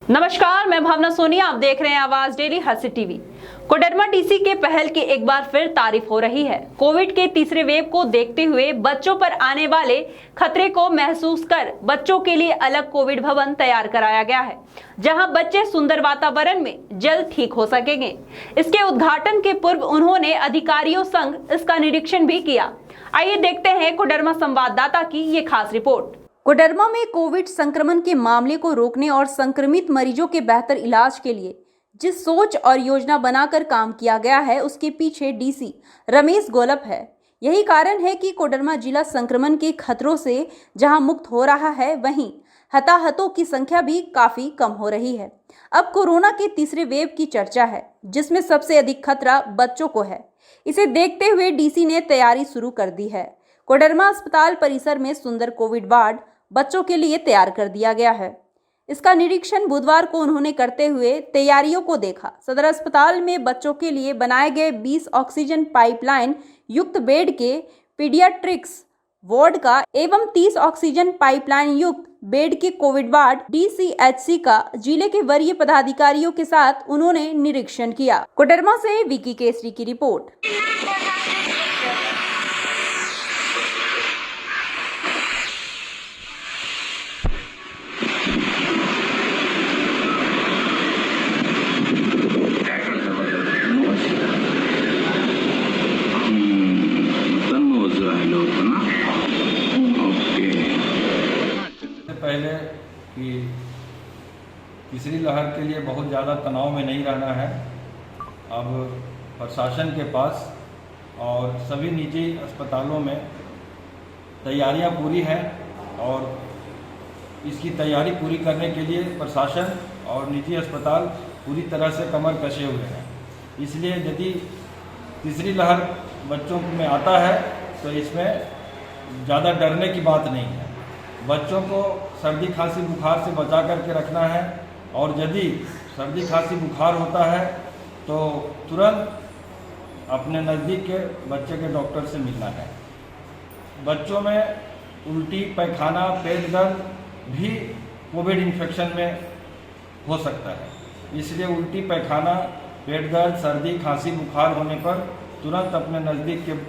नमस्कार, मैं भावना सोनी, आप देख रहे हैं आवाज डेली हंसी टीवी। कोडरमा डीसी के पहल की एक बार फिर तारीफ हो रही है। कोविड के तीसरे वेव को देखते हुए बच्चों पर आने वाले खतरे को महसूस कर बच्चों के लिए अलग कोविड भवन तैयार कराया गया है, जहां बच्चे सुंदर वातावरण में जल्द ठीक हो सकेंगे। इसके उद्घाटन के पूर्व उन्होंने अधिकारियों संग इसका निरीक्षण भी किया। आइए देखते हैं कोडरमा संवाददाता की ये खास रिपोर्ट। कोडरमा में कोविड संक्रमण के मामले को रोकने और संक्रमित मरीजों के बेहतर इलाज के लिए जिस सोच और योजना बनाकर काम किया गया है, उसके पीछे डीसी रमेश गोलप है। यही कारण है कि कोडरमा जिला संक्रमण के खतरों से जहां मुक्त हो रहा है, वहीं हताहतों की संख्या भी काफी कम हो रही है। अब कोरोना के तीसरे वेव की चर्चा है, जिसमें सबसे अधिक खतरा बच्चों को है। इसे देखते हुए डीसी ने तैयारी शुरू कर दी है। कोडरमा अस्पताल परिसर में सुंदर कोविड वार्ड बच्चों के लिए तैयार कर दिया गया है। इसका निरीक्षण बुधवार को उन्होंने करते हुए तैयारियों को देखा। सदर अस्पताल में बच्चों के लिए बनाए गए 20 ऑक्सीजन पाइपलाइन युक्त बेड के पीडियाट्रिक्स वार्ड का एवं 30 ऑक्सीजन पाइपलाइन युक्त बेड के कोविड वार्ड डीसीएचसी का जिले के वरीय पदाधिकारियों के साथ उन्होंने निरीक्षण किया। कोडरमा से विकी केसरी की रिपोर्ट। पहले कि तीसरी लहर के लिए बहुत ज़्यादा तनाव में नहीं रहना है। अब प्रशासन के पास और सभी निजी अस्पतालों में तैयारियां पूरी हैं और इसकी तैयारी पूरी करने के लिए प्रशासन और निजी अस्पताल पूरी तरह से कमर कसे हुए हैं। इसलिए यदि तीसरी लहर बच्चों में आता है तो इसमें ज़्यादा डरने की बात नहीं है। बच्चों को सर्दी खांसी बुखार से बचा करके रखना है और यदि सर्दी खांसी बुखार होता है तो तुरंत अपने नज़दीक के बच्चे के डॉक्टर से मिलना है। बच्चों में उल्टी, पैखाना, पेट दर्द भी कोविड इन्फेक्शन में हो सकता है। इसलिए उल्टी, पैखाना, पेट दर्द, सर्दी खांसी बुखार होने पर तुरंत अपने नज़दीक के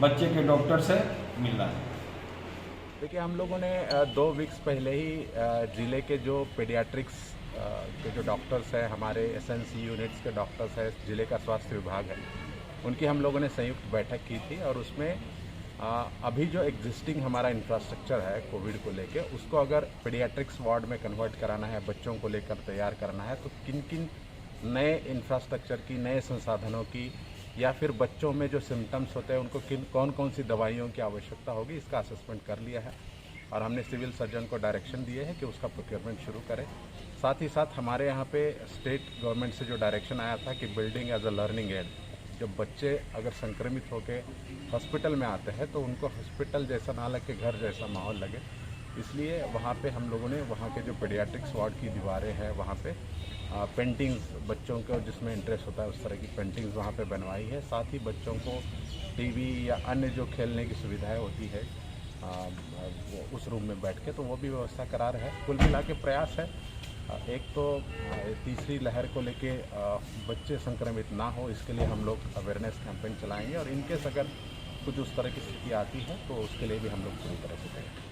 बच्चे के डॉक्टर से मिलना है। देखिए, हम लोगों ने 2 वीक्स पहले ही ज़िले के जो पीडियाट्रिक्स के जो डॉक्टर्स हैं, हमारे एसएनसी यूनिट्स के डॉक्टर्स हैं, ज़िले का स्वास्थ्य विभाग है, उनकी हम लोगों ने संयुक्त बैठक की थी और उसमें अभी जो एग्जिस्टिंग हमारा इंफ्रास्ट्रक्चर है कोविड को लेके, उसको अगर पीडियाट्रिक्स वार्ड में कन्वर्ट कराना है, बच्चों को लेकर तैयार करना है, तो किन किन नए इंफ्रास्ट्रक्चर की, नए संसाधनों की या फिर बच्चों में जो सिम्टम्स होते हैं उनको कौन कौन सी दवाइयों की आवश्यकता होगी, इसका असेसमेंट कर लिया है और हमने सिविल सर्जन को डायरेक्शन दिए है कि उसका प्रोक्योरमेंट शुरू करें। साथ ही साथ हमारे यहाँ पे स्टेट गवर्नमेंट से जो डायरेक्शन आया था कि building as a learning aid, जब बच्चे अगर संक्रमित होकर हॉस्पिटल में आते हैं तो उनको हॉस्पिटल जैसा ना लगे, घर जैसा माहौल लगे, इसलिए वहाँ पे हम लोगों ने वहाँ के जो पीडियाट्रिक्स वार्ड की दीवारें हैं वहाँ पे पेंटिंग्स, बच्चों को जिसमें इंटरेस्ट होता है उस तरह की पेंटिंग्स वहाँ पे बनवाई है। साथ ही बच्चों को टीवी या अन्य जो खेलने की सुविधाएं होती है उस रूम में बैठ के, तो वो भी व्यवस्था करा रहे हैं। कुल मिला के प्रयास है, एक तो तीसरी लहर को लेके बच्चे संक्रमित ना हो, इसके लिए हम लोग अवेयरनेस कैंपेन चलाएंगे और इनकेस अगर कुछ उस तरह की स्थिति आती है तो उसके लिए भी हम लोग पूरी तरह से करेंगे।